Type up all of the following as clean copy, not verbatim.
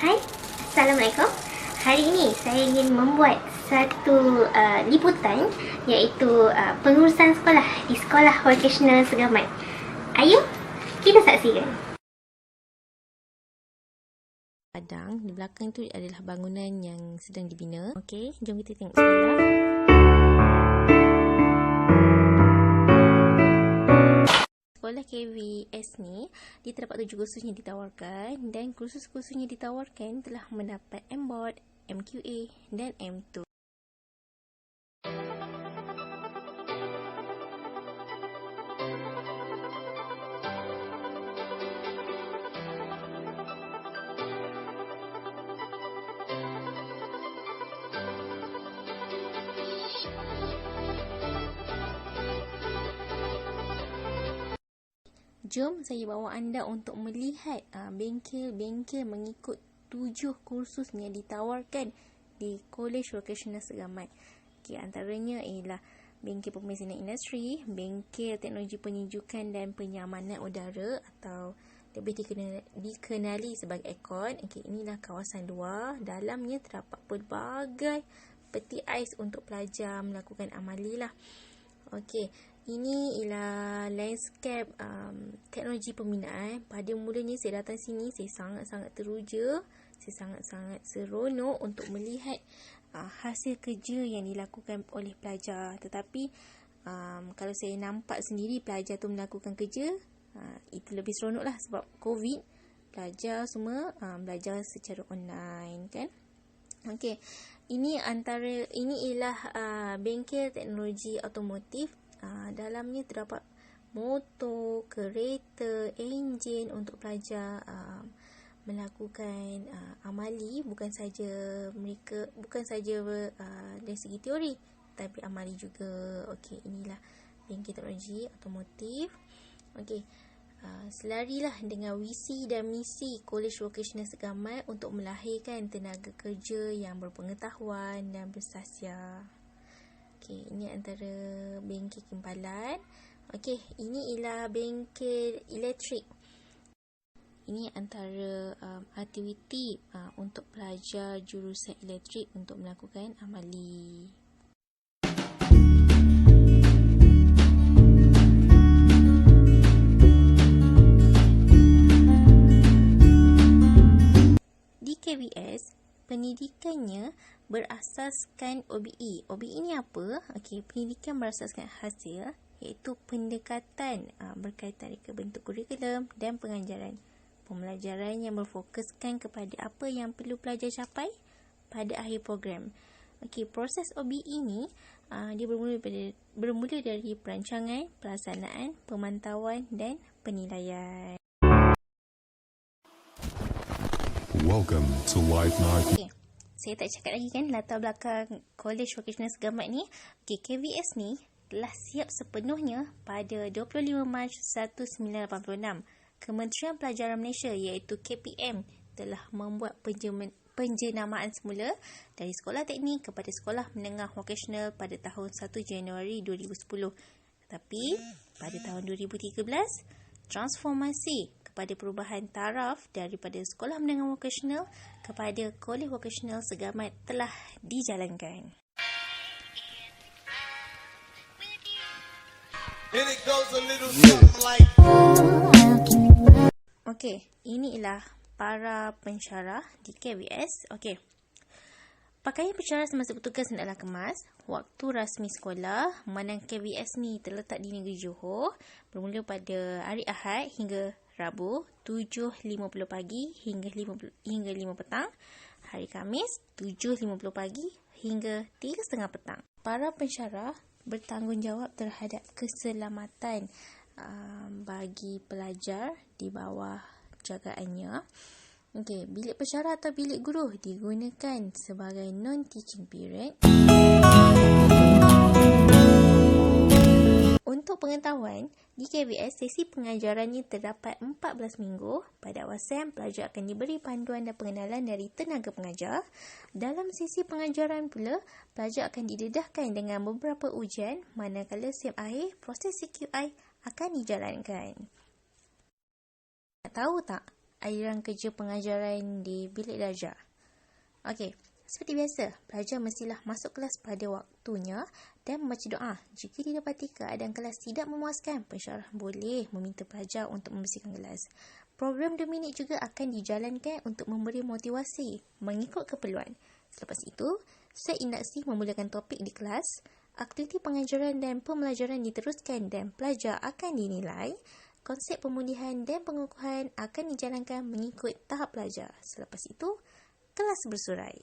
Hai, Assalamualaikum. Hari ini saya ingin membuat satu liputan iaitu pengurusan sekolah di Sekolah Vocational Segamat. Ayo, kita saksikan. Padang, di belakang itu adalah bangunan yang sedang dibina. Okey, jom kita tengok sekolah. Sekolah KVS ni, dia terdapat 7 kursus yang ditawarkan dan kursus-kursus yang ditawarkan telah mendapat MBOD, MQA dan M2. Jom saya bawa anda untuk melihat bengkel-bengkel mengikut 7 kursus yang ditawarkan di College Vocational Segamat. Okay, antaranya ialah bengkel pemesanan industri, bengkel teknologi penyejukan dan penyamanan udara atau lebih dikenali sebagai aircon. Okay, inilah kawasan luar. Dalamnya terdapat pelbagai peti ais untuk pelajar melakukan amali lah. Okey, ini ialah landscape teknologi pembinaan. Pada mulanya saya datang sini, saya sangat-sangat teruja, saya sangat-sangat seronok untuk melihat hasil kerja yang dilakukan oleh pelajar. Tetapi kalau saya nampak sendiri pelajar tu melakukan kerja, itu lebih seronok lah sebab COVID, pelajar semua belajar secara online kan. Okey, ini ialah bengkel teknologi automotif. Dalamnya terdapat motor, kereta, enjin untuk pelajar melakukan amali, bukan saja dari segi teori tapi amali juga. Okey, inilah bengkel teknologi automotif. Okey, selarilah dengan visi dan misi College Vocational Segamat untuk melahirkan tenaga kerja yang berpengetahuan dan bersahsia. Okey, ini antara bengkel kimpalan. Okey, ini ialah bengkel elektrik. Ini antara aktiviti untuk pelajar jurusan elektrik untuk melakukan amali. Di KVS, pendidikannya berasaskan OBE. OBE ni apa? Okey, pendidikan berasaskan hasil, iaitu pendekatan berkaitan dengan bentuk kurikulum dan pengajaran. Pembelajaran yang berfokuskan kepada apa yang perlu pelajar capai pada akhir program. Okey, proses OBE ni dia bermula dari perancangan, pelaksanaan, pemantauan dan penilaian. Welcome to Life Night. Okay, saya tak cakap lagi kan latar belakang College Vocational Segamat ni. Okay, KVS ni telah siap sepenuhnya pada 25 Mac 1986. Kementerian Pelajaran Malaysia iaitu KPM telah membuat penjenamaan semula dari sekolah teknik kepada sekolah menengah vocational pada tahun 1 Januari 2010. Tetapi pada tahun 2013, transformasi kepada perubahan taraf daripada sekolah menengah vocational kepada College Vocational Segamat telah dijalankan. Okey, ini ialah para pensyarah di KVS. Okey. Pakaian pensyarah semasa bertugas hendaklah kemas. Waktu rasmi sekolah memandang KVS ni terletak di negeri Johor bermula pada hari Ahad hingga Rabu 7.50 pagi hingga 5 petang. Hari Khamis 7.50 pagi hingga 3.30 petang. Para pensyarah bertanggungjawab terhadap keselamatan bagi pelajar di bawah jagaannya. Okey, bilik pensyarah atau bilik guru digunakan sebagai non-teaching period. Untuk pengetahuan, di KVS sesi pengajarannya terdapat 14 minggu. Pada awasan, pelajar akan diberi panduan dan pengenalan dari tenaga pengajar. Dalam sesi pengajaran pula, pelajar akan didedahkan dengan beberapa ujian, manakala SEM akhir, proses CQI akan dijalankan. Nak tahu tak aliran kerja pengajaran di bilik darjah. Okey, seperti biasa, pelajar mestilah masuk kelas pada waktunya dan membaca doa. Jika didapati keadaan kelas tidak memuaskan, pensyarah boleh meminta pelajar untuk membersihkan kelas. Program 2 minit juga akan dijalankan untuk memberi motivasi mengikut keperluan. Selepas itu, set induksi memulakan topik di kelas, aktiviti pengajaran dan pembelajaran diteruskan dan pelajar akan dinilai. Konsep pemulihan dan pengukuhan akan dijalankan mengikut tahap pelajar. Selepas itu, kelas bersurai.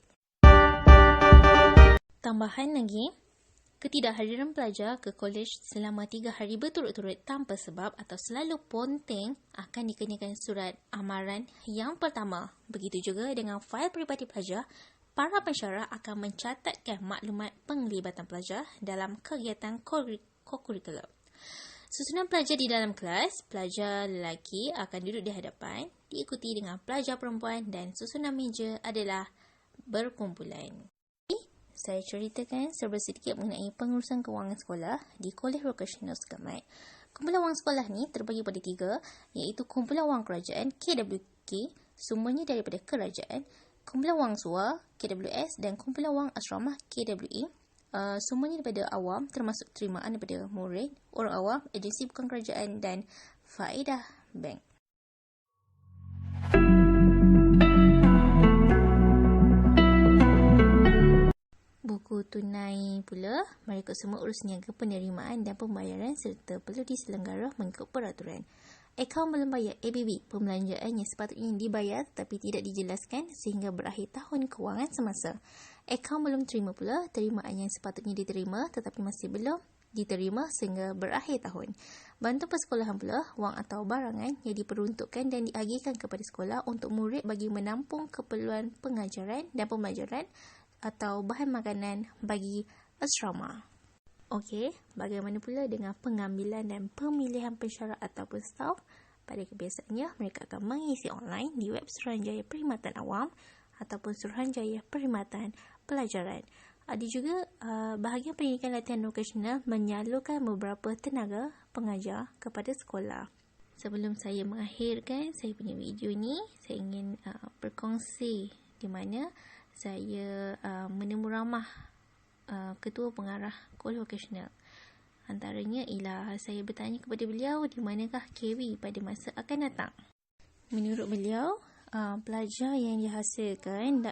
Tambahan lagi, ketidakhadiran pelajar ke kolej selama 3 hari berturut-turut tanpa sebab atau selalu ponteng akan dikenakan surat amaran yang pertama. Begitu juga dengan fail peribadi pelajar, para pensyarah akan mencatatkan maklumat penglibatan pelajar dalam kegiatan co-curricular. Susunan pelajar di dalam kelas, pelajar lelaki akan duduk di hadapan, diikuti dengan pelajar perempuan dan susunan meja adalah berkumpulan. Saya ceritakan serba sedikit mengenai pengurusan kewangan sekolah di Kolej Vocasional Segamat. Kumpulan wang sekolah ni terbagi pada 3, iaitu kumpulan wang kerajaan KWK, semuanya daripada kerajaan, kumpulan wang SUA KWS dan kumpulan wang asramah KWE, semuanya daripada awam, termasuk terimaan daripada murid, orang awam, agensi bukan kerajaan dan faedah bank. Buku tunai pula mengikut semua urus niaga penerimaan dan pembayaran serta perlu diselenggara mengikut peraturan. Akaun belum bayar ABB, pembelanjaan yang sepatutnya dibayar tapi tidak dijelaskan sehingga berakhir tahun kewangan semasa. Akaun belum terima pula, terimaan yang sepatutnya diterima tetapi masih belum diterima sehingga berakhir tahun. Bantuan persekolahan pula, wang atau barangan yang diperuntukkan dan diagihkan kepada sekolah untuk murid bagi menampung keperluan pengajaran dan pembelajaran atau bahan makanan bagi asrama. Okey, bagaimana pula dengan pengambilan dan pemilihan pensyarah ataupun staf? Pada kebiasaannya, mereka akan mengisi online di web Suruhanjaya Perkhidmatan Awam ataupun Suruhanjaya Perkhidmatan Pelajaran. Ada juga bahagian pendidikan latihan vokasional menyalurkan beberapa tenaga pengajar kepada sekolah. Sebelum saya mengakhirkan saya punya video ni, saya ingin berkongsi di mana saya menemu ramah ketua pengarah Kolej Vocasional. Antaranya ialah saya bertanya kepada beliau di manakah KW pada masa akan datang. Menurut beliau, pelajar yang dihasilkan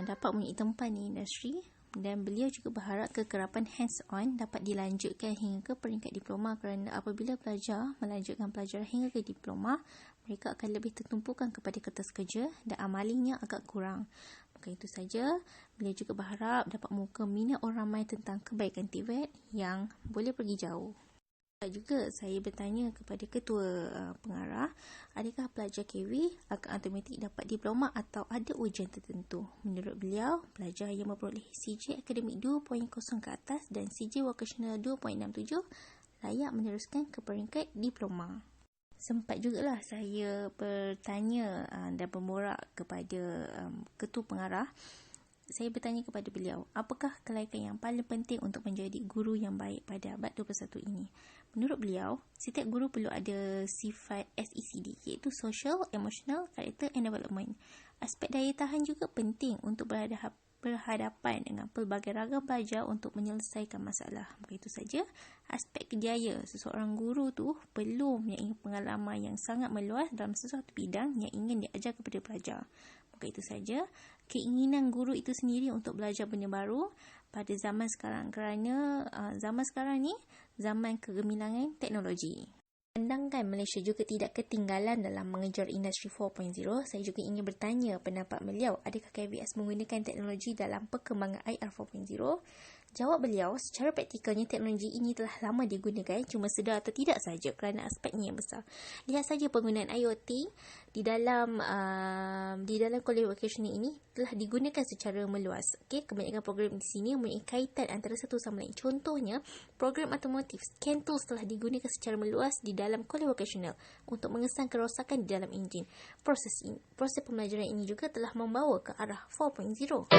dapat mempunyai tempat di industri dan beliau juga berharap kekerapan hands-on dapat dilanjutkan hingga ke peringkat diploma kerana apabila pelajar melanjutkan pelajaran hingga ke diploma, mereka akan lebih tertumpukan kepada kertas kerja dan amalinya agak kurang. Bukan itu saja, beliau juga berharap dapat membuka minat orang ramai tentang kebaikan TVET yang boleh pergi jauh. Juga saya bertanya kepada ketua pengarah, adakah pelajar KW akan automatik dapat diploma atau ada ujian tertentu? Menurut beliau, pelajar yang memperoleh CJ Akademik 2.0 ke atas dan CJ Vocational 2.67 layak meneruskan ke peringkat diploma. Sempat jugalah saya bertanya dan bermorak kepada ketua pengarah. Saya bertanya kepada beliau, apakah kelaikan yang paling penting untuk menjadi guru yang baik pada abad 21 ini? Menurut beliau, setiap guru perlu ada sifat SECD, iaitu Social, Emotional, Character and Development. Aspek daya tahan juga penting untuk berhadapan dengan pelbagai ragam pelajar untuk menyelesaikan masalah. Begitu saja, aspek kejaya seseorang guru tu perlu mempunyai pengalaman yang sangat meluas dalam sesuatu bidang yang ingin diajar kepada pelajar. Begitu saja, keinginan guru itu sendiri untuk belajar benda baru pada zaman sekarang kerana zaman sekarang ni zaman kegemilangan teknologi. Memandangkan Malaysia juga tidak ketinggalan dalam mengejar industri 4.0, saya juga ingin bertanya pendapat beliau, adakah KVS menggunakan teknologi dalam perkembangan IR 4.0? Jawab beliau, secara praktikalnya teknologi ini telah lama digunakan, cuma sedar atau tidak saja kerana aspeknya yang besar. Lihat saja penggunaan IoT di dalam Kolej Vocational ini telah digunakan secara meluas. Okey, kebanyakan program di sini mempunyai kaitan antara satu sama lain. Contohnya, program otomotif Scan Tools telah digunakan secara meluas di dalam Kolej Vocational untuk mengesan kerosakan di dalam enjin. Proses pembelajaran ini juga telah membawa ke arah 4.0.